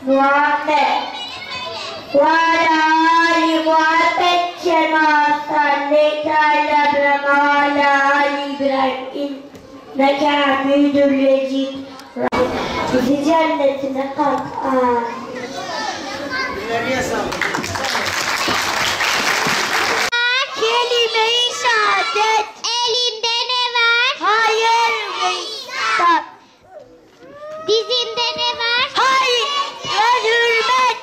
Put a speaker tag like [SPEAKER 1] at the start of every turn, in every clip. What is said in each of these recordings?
[SPEAKER 1] Muhammed ve Ali Muhammed kema sallayte ala İbrahim inneke hamidun mecid. Bizi cennetine kat. Kelime-i şehadet.
[SPEAKER 2] Elinde ne var?
[SPEAKER 1] Hayır ve kitap.
[SPEAKER 2] Dizinde ne var?
[SPEAKER 1] Hayır ve hürmet.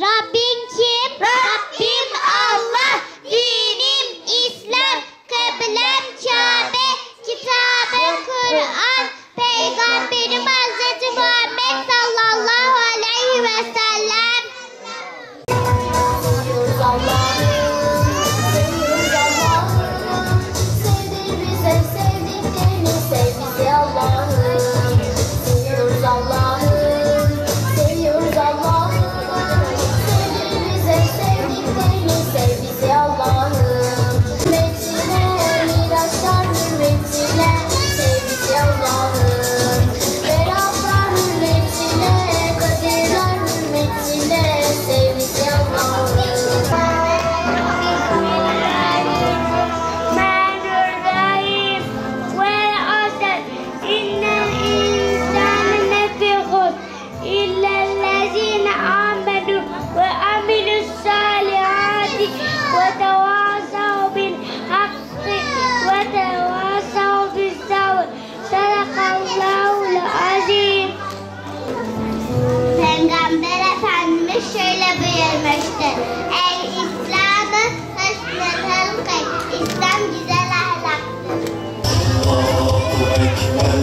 [SPEAKER 2] Rabbin kim?
[SPEAKER 1] Rabbim Allah.
[SPEAKER 2] Dinim İslam, kıblem Kabe, kitabım Kur'an, peygamberim Hazreti Muhammed sallallahu aleyhi ve sellem. Peygamber Efendimiz şöyle buyurmuştur: ey İslam'ı husnul hılkı, İslam güzel ahlaktır.
[SPEAKER 3] Allahu Ekber,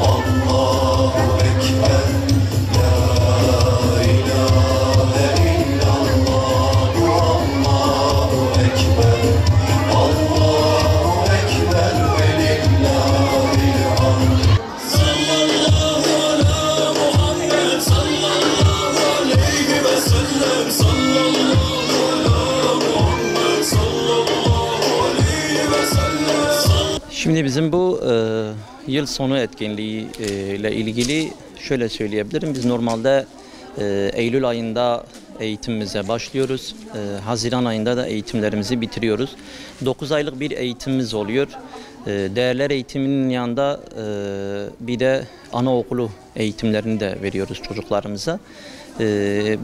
[SPEAKER 3] Allahu Ekber, La ilahe illallah, Allahu Ekber, Allahu Ekber ve lillahil hamd. Sallallahu ala Muhammed, sallallahu aleyhi ve sellem, sallallahu ala Muhammed, sallallahu aleyhi ve sellem.
[SPEAKER 4] Şimdi bizim bu yıl sonu etkinliği ile ilgili şöyle söyleyebilirim. Biz normalde Eylül ayında eğitimimize başlıyoruz. Haziran ayında da eğitimlerimizi bitiriyoruz. 9 aylık bir eğitimimiz oluyor. Değerler eğitiminin yanında bir de anaokulu eğitimlerini de veriyoruz çocuklarımıza.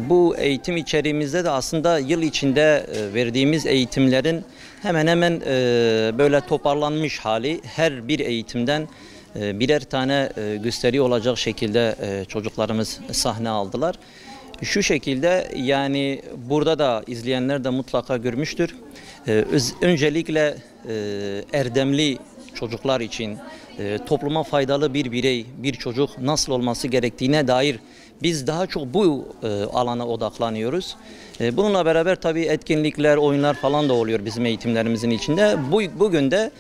[SPEAKER 4] Bu eğitim içeriğimizde de aslında yıl içinde verdiğimiz eğitimlerin hemen hemen böyle toparlanmış hali, her bir eğitimden birer tane gösteri olacak şekilde çocuklarımız sahne aldılar. Şu şekilde, yani burada da izleyenler de mutlaka görmüştür. Öncelikle erdemli çocuklar için topluma faydalı bir birey, bir çocuk nasıl olması gerektiğine dair biz daha çok bu alana odaklanıyoruz. Bununla beraber tabii etkinlikler, oyunlar falan da oluyor bizim eğitimlerimizin içinde. Bugün de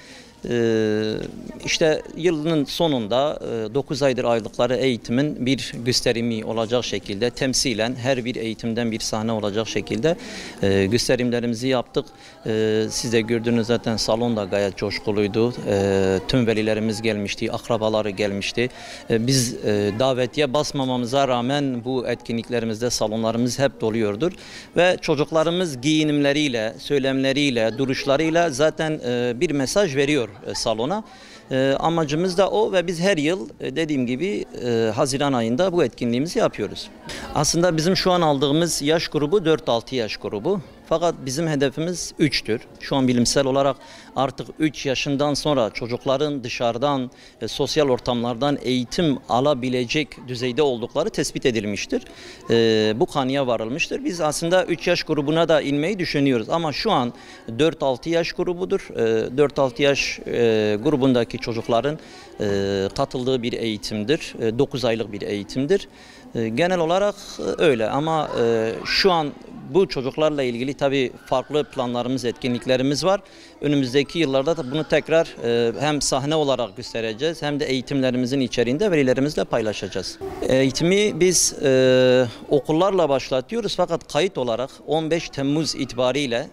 [SPEAKER 4] işte yılın sonunda 9 aydır aldıkları eğitimin bir gösterimi olacak şekilde, temsilen her bir eğitimden bir sahne olacak şekilde gösterimlerimizi yaptık. Siz de gördünüz zaten, salon da gayet coşkuluydu. Tüm velilerimiz gelmişti, akrabaları gelmişti. Biz davetiye basmamamıza rağmen bu etkinliklerimizde salonlarımız hep doluyordur. Ve çocuklarımız giyinimleriyle, söylemleriyle, duruşlarıyla zaten bir mesaj veriyor salona. Amacımız da o ve biz her yıl dediğim gibi Haziran ayında bu etkinliğimizi yapıyoruz. Aslında bizim şu an aldığımız yaş grubu 4-6 yaş grubu. Fakat bizim hedefimiz 3'tür. Şu an bilimsel olarak artık 3 yaşından sonra çocukların dışarıdan, sosyal ortamlardan eğitim alabilecek düzeyde oldukları tespit edilmiştir. Bu kanıya varılmıştır. Biz aslında 3 yaş grubuna da inmeyi düşünüyoruz. Ama şu an 4-6 yaş grubudur. 4-6 yaş grubundaki çocukların katıldığı bir eğitimdir. 9 aylık bir eğitimdir. Genel olarak öyle, ama şu an bu çocuklarla ilgili tabii farklı planlarımız, etkinliklerimiz var. Önümüzdeki yıllarda da bunu tekrar hem sahne olarak göstereceğiz, hem de eğitimlerimizin içeriğinde velilerimizle paylaşacağız. Eğitimi biz okullarla başlatıyoruz, fakat kayıt olarak 15 Temmuz itibariyle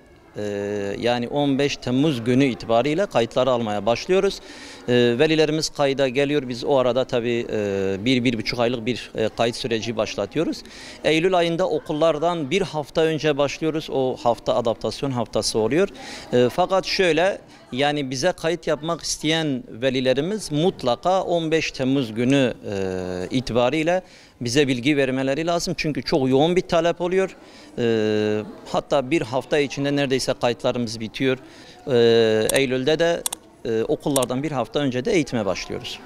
[SPEAKER 4] yani 15 Temmuz günü itibariyle kayıtları almaya başlıyoruz. Velilerimiz kayda geliyor. Biz o arada tabii 1-1,5 aylık bir kayıt süreci başlatıyoruz. Eylül ayında okullardan bir hafta önce başlıyoruz. O hafta adaptasyon haftası oluyor. Fakat şöyle, yani bize kayıt yapmak isteyen velilerimiz mutlaka 15 Temmuz günü itibariyle bize bilgi vermeleri lazım. Çünkü çok yoğun bir talep oluyor. Hatta bir hafta içinde neredeyse kayıtlarımız bitiyor. Eylül'de de okullardan bir hafta önce de eğitime başlıyoruz.